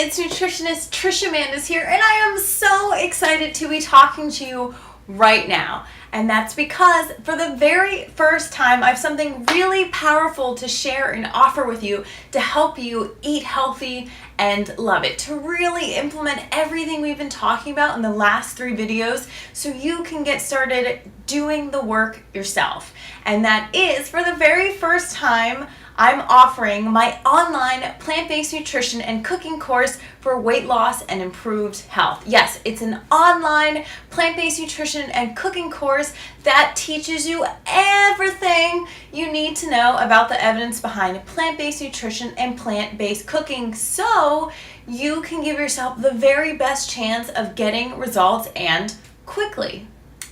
it's nutritionist Trisha Mandes here, and I am so excited to be talking to you right now. And that's because for the very first time, I have something really powerful to share and offer with you to help you eat healthy and love it, to really implement everything we've been talking about in the last 3 videos so you can get started doing the work yourself. And that is, for the very first time, I'm offering my online plant-based nutrition and cooking course for weight loss and improved health. Yes, it's an online plant-based nutrition and cooking course that teaches you everything you need to know about the evidence behind plant-based nutrition and plant-based cooking, so you can give yourself the very best chance of getting results and quickly.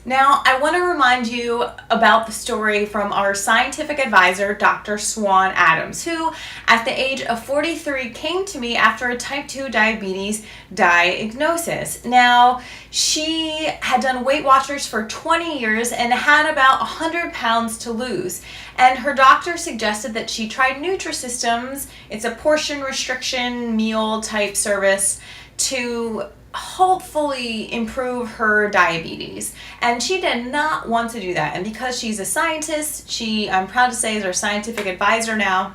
Now, I want to remind you about the story from our scientific advisor, Dr. Swan Adams, who at the age of 43 came to me after a type 2 diabetes diagnosis. Now, she had done Weight Watchers for 20 years and had about 100 pounds to lose. And her doctor suggested that she tried Nutrisystems. It's a portion restriction meal type service to hopefully improve her diabetes. And she did not want to do that. And because she's a scientist, I'm proud to say, is our scientific advisor now,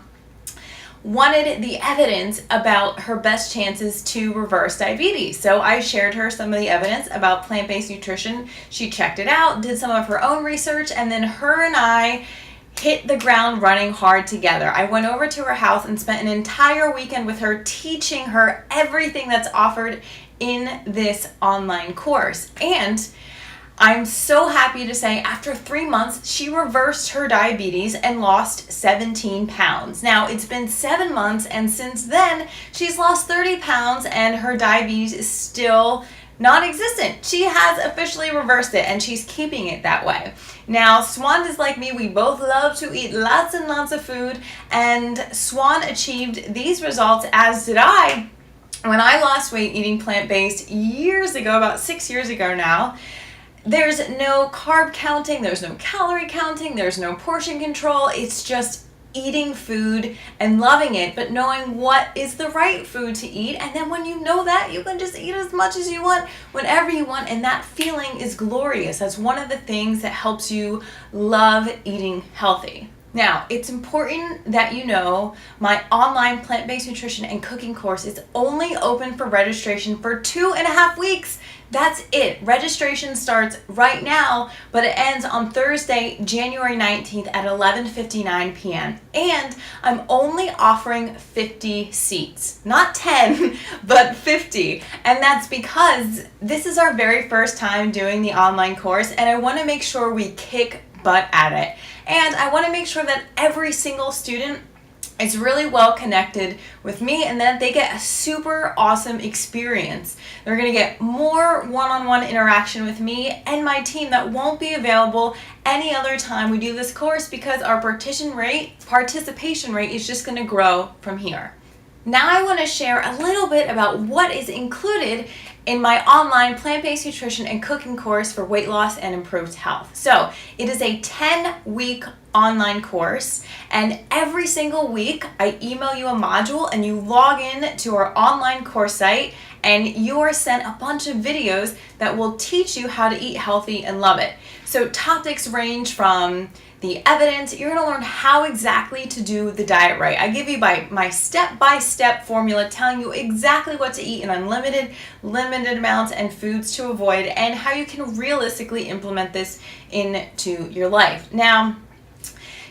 wanted the evidence about her best chances to reverse diabetes. So I shared her some of the evidence about plant-based nutrition. She checked it out, did some of her own research, and then her and I hit the ground running hard together. I went over to her house and spent an entire weekend with her, teaching her everything that's offered in this online course. And I'm so happy to say, after 3 months, she reversed her diabetes and lost 17 pounds. Now, it's been 7 months, and since then, she's lost 30 pounds, and her diabetes is still non-existent. She has officially reversed it, and she's keeping it that way. Now, Swan is like me. We both love to eat lots and lots of food, and Swan achieved these results, as did I, when I lost weight eating plant-based years ago, about 6 years ago now. There's no carb counting, there's no calorie counting, there's no portion control. It's just eating food and loving it, but knowing what is the right food to eat. And then when you know that, you can just eat as much as you want, whenever you want. And that feeling is glorious. That's one of the things that helps you love eating healthy. Now, it's important that you know my online plant-based nutrition and cooking course is only open for registration for 2.5 weeks. That's it. Registration starts right now, but it ends on Thursday, January 19th at 11:59 p.m. And I'm only offering 50 seats. Not 10, but 50. And that's because this is our very first time doing the online course, and I want to make sure we kick butt at it. And I want to make sure that every single student is really well connected with me, and that they get a super awesome experience. They're going to get more one-on-one interaction with me and my team that won't be available any other time we do this course, because our participation rate is just going to grow from here. Now I want to share a little bit about what is included in my online plant-based nutrition and cooking course for weight loss and improved health. So it is a 10-week online course, and every single week I email you a module and you log in to our online course site, and you are sent a bunch of videos that will teach you how to eat healthy and love it. So topics range from the evidence. You're going to learn how exactly to do the diet right. I give you my step-by-step formula telling you exactly what to eat in limited amounts and foods to avoid, and how you can realistically implement this into your life. Now,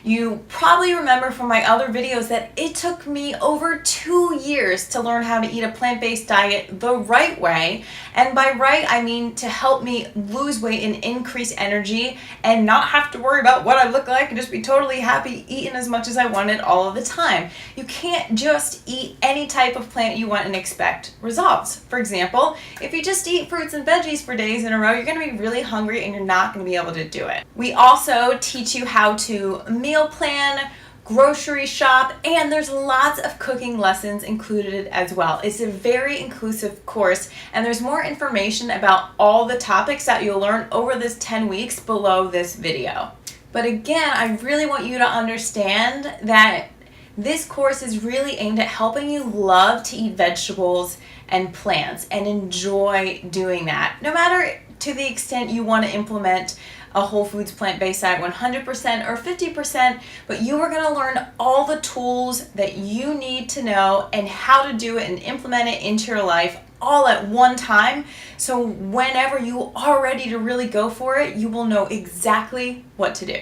you probably remember from my other videos that it took me over 2 years to learn how to eat a plant-based diet the right way. And by right, I mean to help me lose weight and increase energy and not have to worry about what I look like, and just be totally happy eating as much as I wanted all of the time. You can't just eat any type of plant you want and expect results. For example, if you just eat fruits and veggies for days in a row, you're going to be really hungry and you're not going to be able to do it. We also teach you how to meal plan, grocery shop, and there's lots of cooking lessons included as well. It's a very inclusive course, and there's more information about all the topics that you'll learn over this 10 weeks below this video. But again, I really want you to understand that This course is really aimed at helping you love to eat vegetables and plants and enjoy doing that, no matter to the extent you want to implement a whole foods plant-based diet 100% or 50%, but you are going to learn all the tools that you need to know and how to do it and implement it into your life all at one time. So whenever you are ready to really go for it, you will know exactly what to do.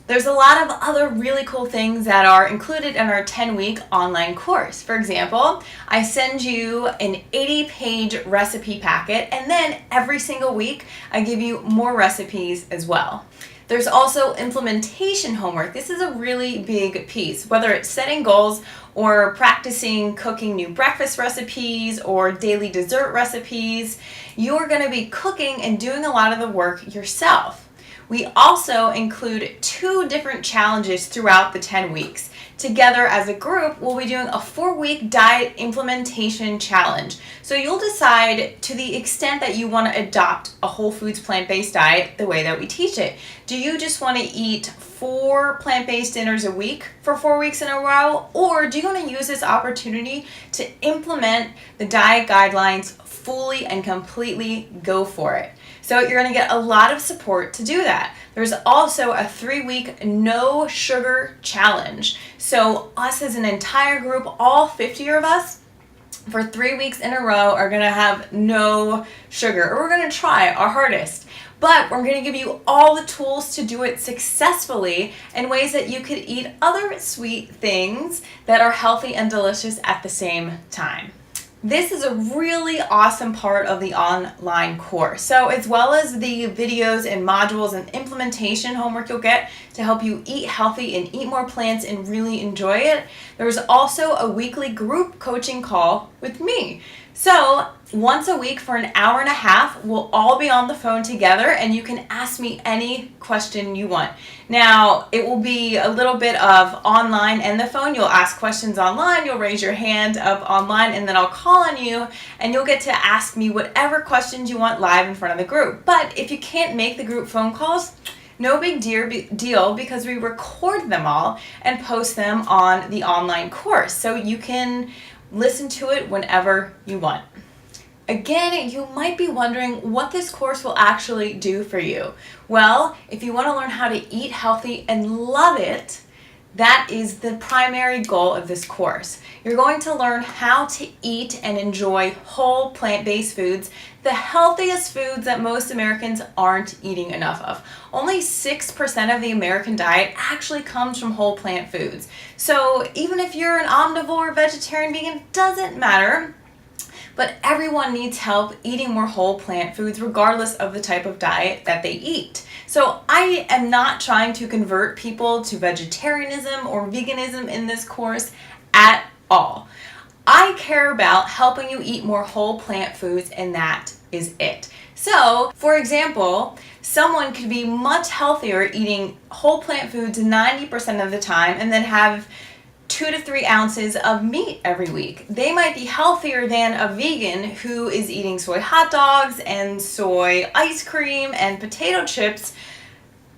There's a lot of other really cool things that are included in our 10-week online course. For example, I send you an 80-page recipe packet, and then every single week I give you more recipes as well. There's also implementation homework. This is a really big piece, whether it's setting goals or practicing cooking new breakfast recipes or daily dessert recipes. You're going to be cooking and doing a lot of the work yourself. We also include 2 different challenges throughout the 10 weeks. Together as a group, we'll be doing a 4-week diet implementation challenge. So you'll decide to the extent that you want to adopt a whole foods plant-based diet the way that we teach it. Do you just want to eat 4 plant-based dinners a week for 4 weeks in a row? Or do you want to use this opportunity to implement the diet guidelines fully and completely go for it? So you're going to get a lot of support to do that. There's also a 3-week no sugar challenge. So us as an entire group, all 50 of us, for 3 weeks in a row are going to have no sugar. Or we're going to try our hardest. But we're going to give you all the tools to do it successfully in ways that you could eat other sweet things that are healthy and delicious at the same time. This is a really awesome part of the online course. So as well as the videos and modules and implementation homework you'll get to help you eat healthy and eat more plants and really enjoy it, there's also a weekly group coaching call with me. So once a week for an hour and a half, we'll all be on the phone together and you can ask me any question you want. Now, it will be a little bit of online and the phone. You'll ask questions online, you'll raise your hand up online, and then I'll call on you and you'll get to ask me whatever questions you want live in front of the group. But if you can't make the group phone calls, no big deal, because we record them all and post them on the online course. So you can listen to it whenever you want. Again, you might be wondering what this course will actually do for you. Well, if you want to learn how to eat healthy and love it, that is the primary goal of this course. You're going to learn how to eat and enjoy whole plant-based foods, the healthiest foods that most Americans aren't eating enough of. Only 6% of the American diet actually comes from whole plant foods. So even if you're an omnivore, vegetarian, vegan, doesn't matter. But everyone needs help eating more whole plant foods regardless of the type of diet that they eat. So I am not trying to convert people to vegetarianism or veganism in this course at all. I care about helping you eat more whole plant foods, and that is it. So, for example, someone could be much healthier eating whole plant foods 90% of the time and then have 2 to 3 ounces of meat every week. They might be healthier than a vegan who is eating soy hot dogs and soy ice cream and potato chips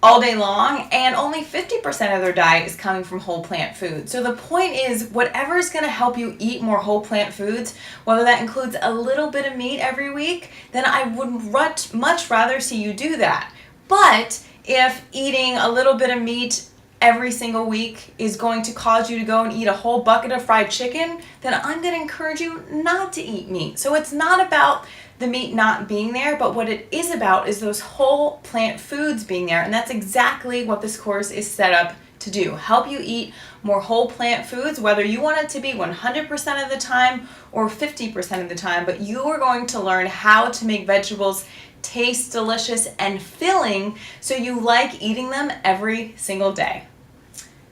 all day long, and only 50% of their diet is coming from whole plant food. So the point is, whatever is going to help you eat more whole plant foods, whether that includes a little bit of meat every week, then I would much rather see you do that. But if eating a little bit of meat every single week is going to cause you to go and eat a whole bucket of fried chicken, then I'm going to encourage you not to eat meat. So it's not about the meat not being there, but what it is about is those whole plant foods being there. And that's exactly what this course is set up to do. Help you eat more whole plant foods, whether you want it to be 100% of the time or 50% of the time, but you are going to learn how to make vegetables taste delicious and filling so you like eating them every single day.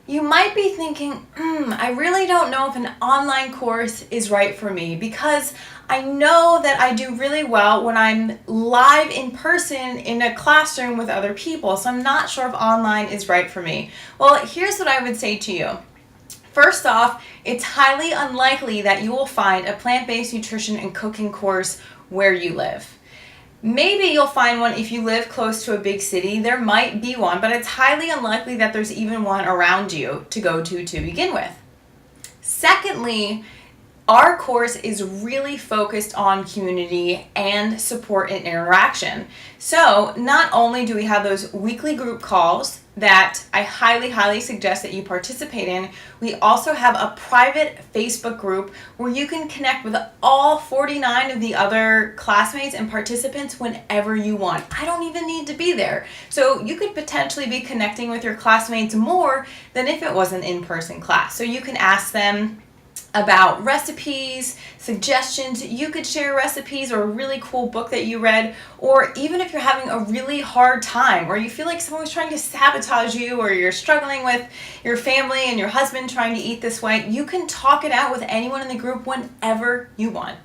You might be thinking, I really don't know if an online course is right for me, because I know that I do really well when I'm live in person in a classroom with other people, so I'm not sure if online is right for me. Well, here's what I would say to you. First off, it's highly unlikely that you will find a plant-based nutrition and cooking course where you live. Maybe you'll find one if you live close to a big city. There might be one, but it's highly unlikely that there's even one around you to go to begin with. Secondly, our course is really focused on community and support and interaction. So not only do we have those weekly group calls that I highly, highly suggest that you participate in, we also have a private Facebook group where you can connect with all 49 of the other classmates and participants whenever you want. I don't even need to be there. So you could potentially be connecting with your classmates more than if it was an in-person class. So you can ask them about recipes, suggestions. You could share recipes or a really cool book that you read, or even if you're having a really hard time or you feel like someone's trying to sabotage you, or you're struggling with your family and your husband trying to eat this way, you can talk it out with anyone in the group whenever you want.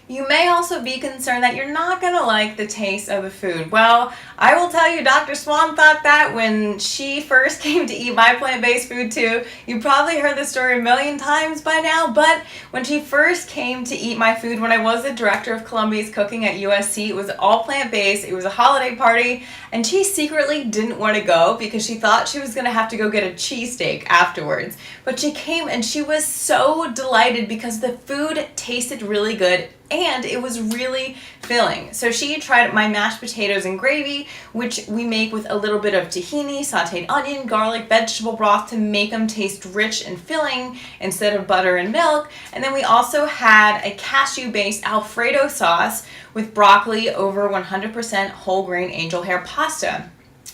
You may also be concerned that you're not going to like the taste of the food. Well, I will tell you, Dr. Swan thought that when she first came to eat my plant-based food too. You probably heard the story a million times by now, but when she first came to eat my food when I was the director of Columbia's cooking at USC, it was all plant-based, it was a holiday party, and she secretly didn't want to go because she thought she was going to have to go get a cheesesteak afterwards. But she came and she was so delighted because the food tasted really good and it was really filling. So she tried my mashed potatoes and gravy, which we make with a little bit of tahini, sauteed onion, garlic, vegetable broth to make them taste rich and filling instead of butter and milk. And then we also had a cashew-based Alfredo sauce with broccoli over 100% whole grain angel hair pasta.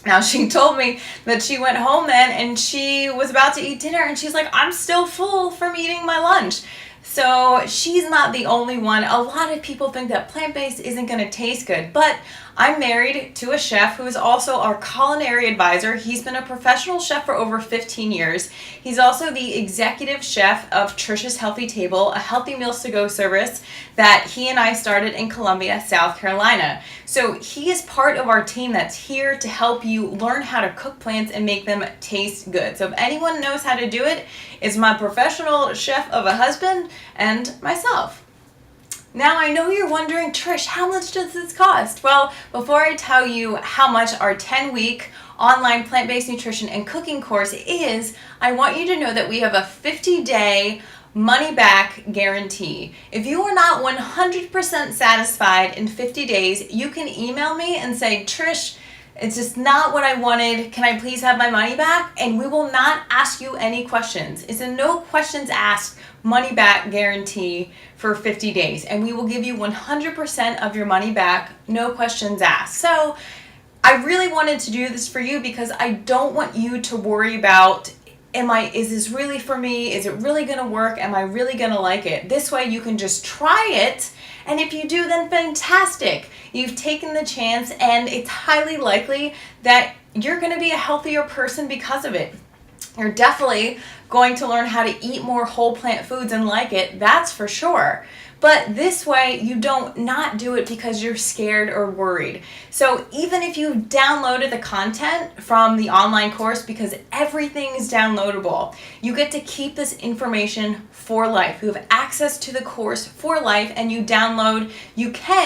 Now, she told me that she went home then and she was about to eat dinner and she's like, I'm still full from eating my lunch. So she's not the only one. A lot of people think that plant-based isn't going to taste good, but I'm married to a chef who is also our culinary advisor. He's been a professional chef for over 15 years. He's also the executive chef of Trisha's Healthy Table, a healthy meals to go service that he and I started in Columbia, South Carolina. So he is part of our team that's here to help you learn how to cook plants and make them taste good. So if anyone knows how to do it, it's my professional chef of a husband and myself. Now, I know you're wondering, Trish, how much does this cost? Well, before I tell you how much our 10-week online plant-based nutrition and cooking course is, I want you to know that we have a 50-day money-back guarantee. If you are not 100% satisfied in 50 days, you can email me and say, Trish, it's just not what I wanted. Can I please have my money back? And we will not ask you any questions. It's a no questions asked money back guarantee for 50 days. And we will give you 100% of your money back, no questions asked. So I really wanted to do this for you because I don't want you to worry about, is this really for me? Is it really going to work? Am I really going to like it? This way you can just try it. And if you do, then fantastic. You've taken the chance and it's highly likely that you're going to be a healthier person because of it. You're definitely going to learn how to eat more whole plant foods and like it, that's for sure. But this way, you don't not do it because you're scared or worried. So even if you've downloaded the content from the online course, because everything is downloadable, you get to keep this information for life. You have access to the course for life, and you can,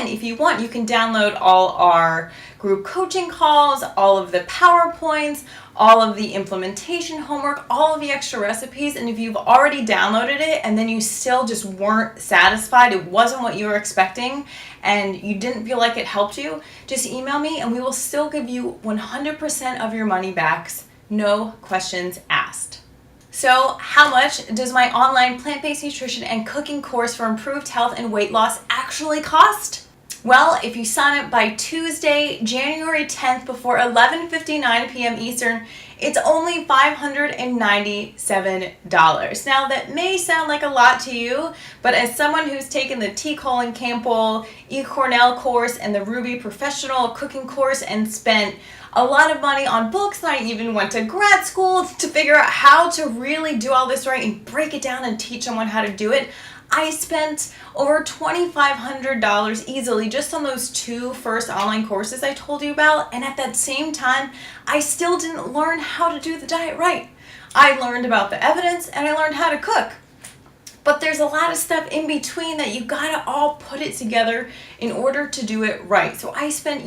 if you want, you can download all our group coaching calls, all of the PowerPoints, all of the implementation homework, all of the extra recipes. And if you've already downloaded it and then you still just weren't satisfied, it wasn't what you were expecting, and you didn't feel like it helped you, just email me and we will still give you 100% of your money back, no questions asked. So how much does my online plant-based nutrition and cooking course for improved health and weight loss actually cost? Well, if you sign up by Tuesday, January 10th before 11:59 p.m. Eastern, it's only $597. Now, that may sound like a lot to you, but as someone who's taken the T. Colin Campbell eCornell course and the Ruby Professional Cooking course and spent a lot of money on books, and I even went to grad school to figure out how to really do all this right and break it down and teach someone how to do it, I spent over $2,500 easily just on those two first online courses I told you about. And at that same time, I still didn't learn how to do the diet right. I learned about the evidence and I learned how to cook. But there's a lot of stuff in between that you gotta all put it together in order to do it right. So I spent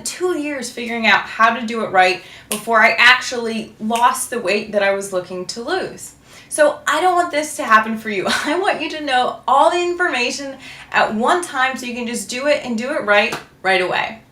2 years figuring out how to do it right before I actually lost the weight that I was looking to lose. So I don't want this to happen for you. I want you to know all the information at one time so you can just do it and do it right away.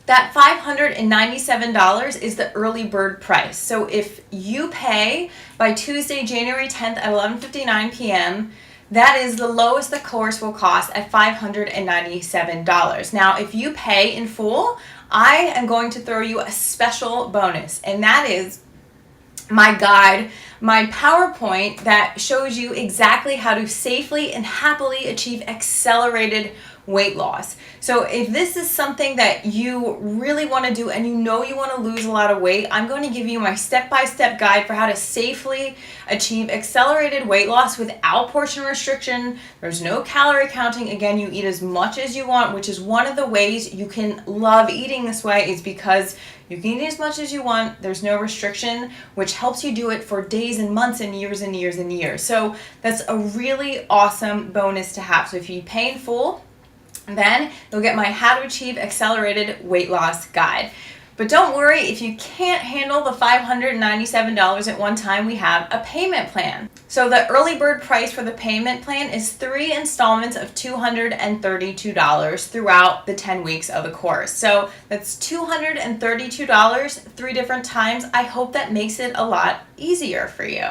That $597 is the early bird price. So if you pay by Tuesday, January 10th at 11:59 p.m., that is the lowest the course will cost at $597. Now, if you pay in full, I am going to throw you a special bonus, and that is my guide, my PowerPoint that shows you exactly how to safely and happily achieve accelerated weight loss. So if this is something that you really want to do and you know you want to lose a lot of weight, I'm going to give you my step-by-step guide for how to safely achieve accelerated weight loss without portion restriction. There's no calorie counting. Again, you eat as much as you want, which is one of the ways you can love eating this way, is because you can eat as much as you want. There's no restriction, which helps you do it for days and months and years and years and years. So that's a really awesome bonus to have. So if you pay in full, then you'll get my How to Achieve Accelerated Weight Loss guide. But don't worry, if you can't handle the $597 at one time, we have a payment plan. So the early bird price for the payment plan is 3 installments of $232 throughout the 10 weeks of the course. So that's $232 3 different times. I hope that makes it a lot easier for you.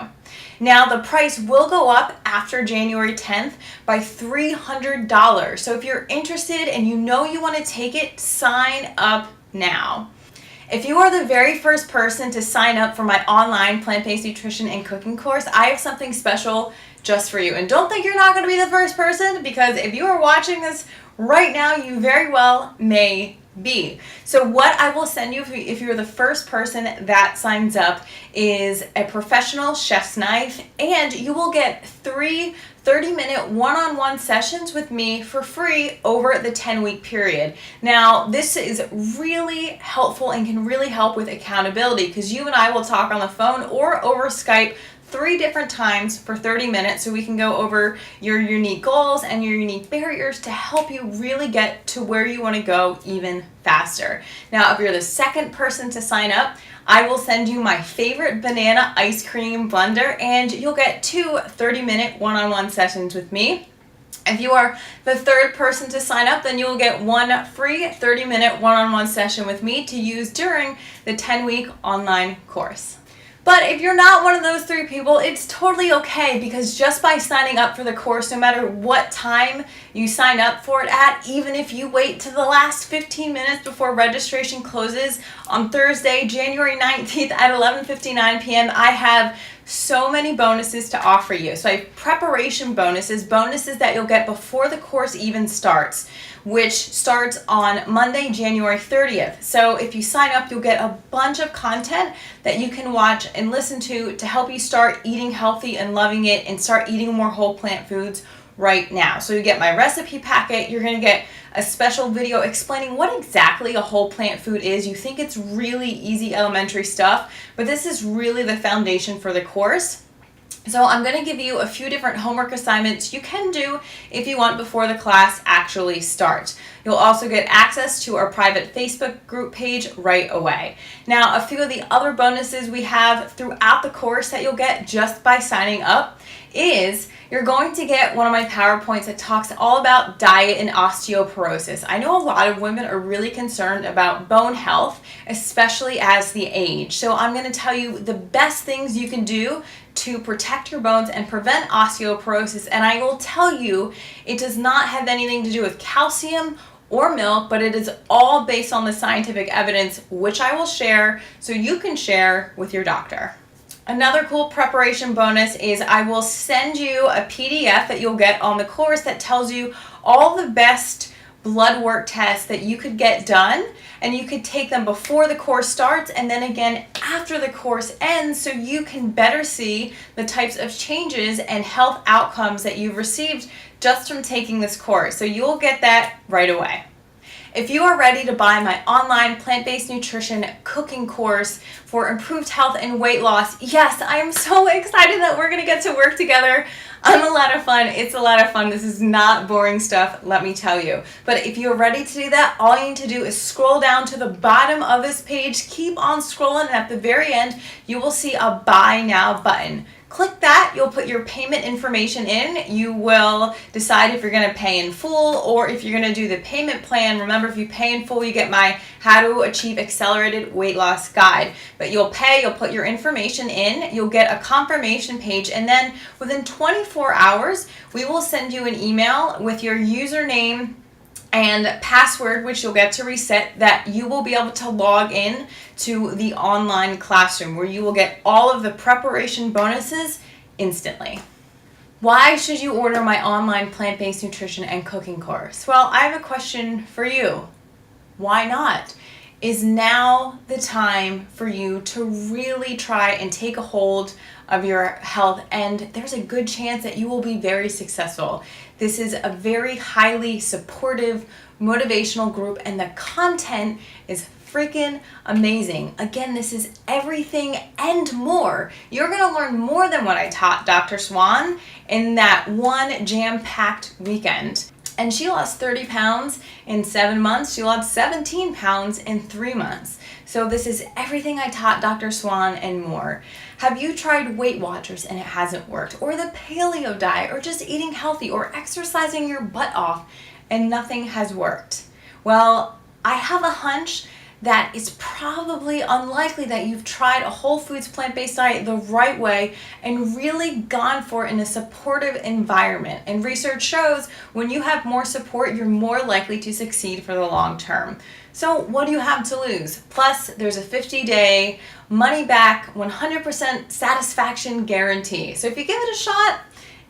Now, the price will go up after January 10th by $300. So if you're interested and you know you want to take it, sign up now. If you are the very first person to sign up for my online plant-based nutrition and cooking course, I have something special just for you. And don't think you're not going to be the first person, because if you are watching this right now, you very well may be. So what I will send you if you're the first person that signs up is a professional chef's knife, and you will get 3 30-minute one-on-one sessions with me for free over the 10-week period. Now, this is really helpful and can really help with accountability, because you and I will talk on the phone or over Skype 3 different times for 30 minutes, so we can go over your unique goals and your unique barriers to help you really get to where you want to go even faster. Now, if you're the second person to sign up, I will send you my favorite banana ice cream blender, and you'll get 2 30-minute one-on-one sessions with me. If you are the third person to sign up, then you will get 1 free 30-minute one-on-one session with me to use during the 10-week online course. But if you're not one of those 3 people, it's totally okay, because just by signing up for the course, no matter what time you sign up for it at, even if you wait to the last 15 minutes before registration closes on Thursday, January 19th at 11:59 p.m., I have so many bonuses to offer you. So I have preparation bonuses that you'll get before the course even starts, which starts on Monday, January 30th. So if you sign up, you'll get a bunch of content that you can watch and listen to help you start eating healthy and loving it, and start eating more whole plant foods right now. So you get my recipe packet. You're going to get a special video explaining what exactly a whole plant food is. You think it's really easy elementary stuff, but this is really the foundation for the course. So I'm going to give you a few different homework assignments you can do if you want before the class actually starts. You'll also get access to our private Facebook group page right away. Now, a few of the other bonuses we have throughout the course that you'll get just by signing up is you're going to get one of my PowerPoints that talks all about diet and osteoporosis. I know a lot of women are really concerned about bone health, especially as they age. So I'm going to tell you the best things you can do to protect your bones and prevent osteoporosis. And I will tell you, it does not have anything to do with calcium or milk, but it is all based on the scientific evidence, which I will share so you can share with your doctor. Another cool preparation bonus is I will send you a PDF that you'll get on the course that tells you all the best blood work tests that you could get done, and you could take them before the course starts and then again after the course ends, so you can better see the types of changes and health outcomes that you've received just from taking this course. So you'll get that right away. If you are ready to buy my online plant-based nutrition cooking course for improved health and weight loss, yes, I am so excited that we're going to get to work together. I'm a lot of fun. It's a lot of fun. This is not boring stuff, let me tell you. But if you're ready to do that, all you need to do is scroll down to the bottom of this page, keep on scrolling, and at the very end, you will see a Buy Now button. Click that, you'll put your payment information in. You will decide if you're gonna pay in full or if you're gonna do the payment plan. Remember, if you pay in full, you get my How to Achieve Accelerated Weight Loss Guide. But you'll pay, you'll put your information in, you'll get a confirmation page, and then within 24 hours, we will send you an email with your username and password, which you'll get to reset, that you will be able to log in to the online classroom where you will get all of the preparation bonuses instantly. Why should you order my online plant-based nutrition and cooking course? Well, I have a question for you. Why not? Is now the time for you to really try and take a hold of your health, and there's a good chance that you will be very successful. This is a very highly supportive, motivational group, and the content is freaking amazing. Again, this is everything and more. You're gonna learn more than what I taught Dr. Swan in that one jam-packed weekend. And she lost 30 pounds in 7 months. She lost 17 pounds in 3 months. So this is everything I taught Dr. Swan and more. Have you tried Weight Watchers and it hasn't worked? Or the paleo diet, or just eating healthy, or exercising your butt off and nothing has worked? Well, I have a hunch that it's probably unlikely that you've tried a whole foods plant-based diet the right way and really gone for it in a supportive environment. And research shows when you have more support, you're more likely to succeed for the long term. So what do you have to lose? Plus, there's a 50-day money back, 100% satisfaction guarantee. So if you give it a shot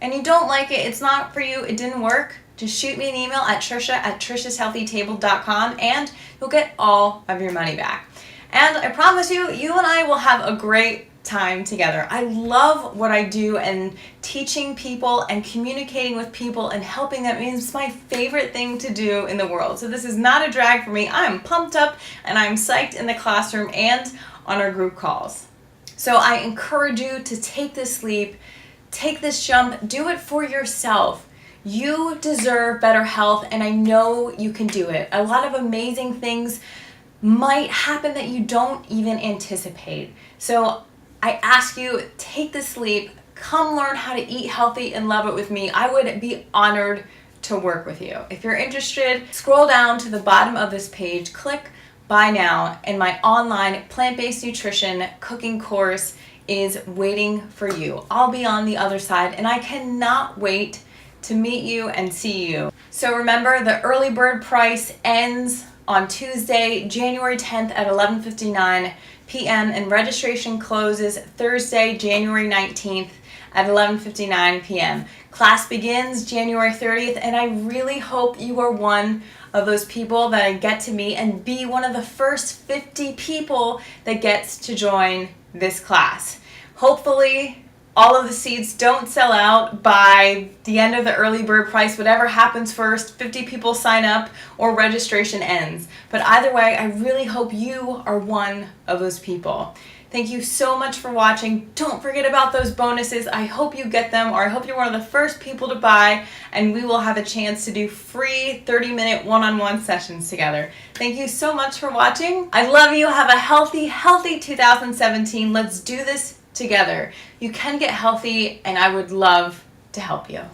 and you don't like it, it's not for you, it didn't work, just shoot me an email at Trisha@trishashealthytable.com and you'll get all of your money back. And I promise you, you and I will have a great time together. I love what I do, and teaching people and communicating with people and helping them is my favorite thing to do in the world. So this is not a drag for me. I'm pumped up and I'm psyched in the classroom and on our group calls. So I encourage you to take this leap, take this jump, do it for yourself. You deserve better health, and I know you can do it. A lot of amazing things might happen that you don't even anticipate. So I ask you, take this leap, come learn how to eat healthy and love it with me. I would be honored to work with you. If you're interested, scroll down to the bottom of this page, click Buy Now, and my online plant-based nutrition cooking course is waiting for you. I'll be on the other side, and I cannot wait to meet you and see you. So remember, the early bird price ends on Tuesday, January 10th at 11:59 p.m. and registration closes Thursday, January 19th at 11:59 p.m. Class begins January 30th, and I really hope you are one of those people that I get to meet and be one of the first 50 people that gets to join this class. Hopefully, all of the seats don't sell out by the end of the early bird price. Whatever happens first, 50 people sign up or registration ends. But either way, I really hope you are one of those people. Thank you so much for watching. Don't forget about those bonuses. I hope you get them, or I hope you're one of the first people to buy, and we will have a chance to do free 30-minute one-on-one sessions together. Thank you so much for watching. I love you. Have a healthy 2017. Let's do this together. You can get healthy, and I would love to help you.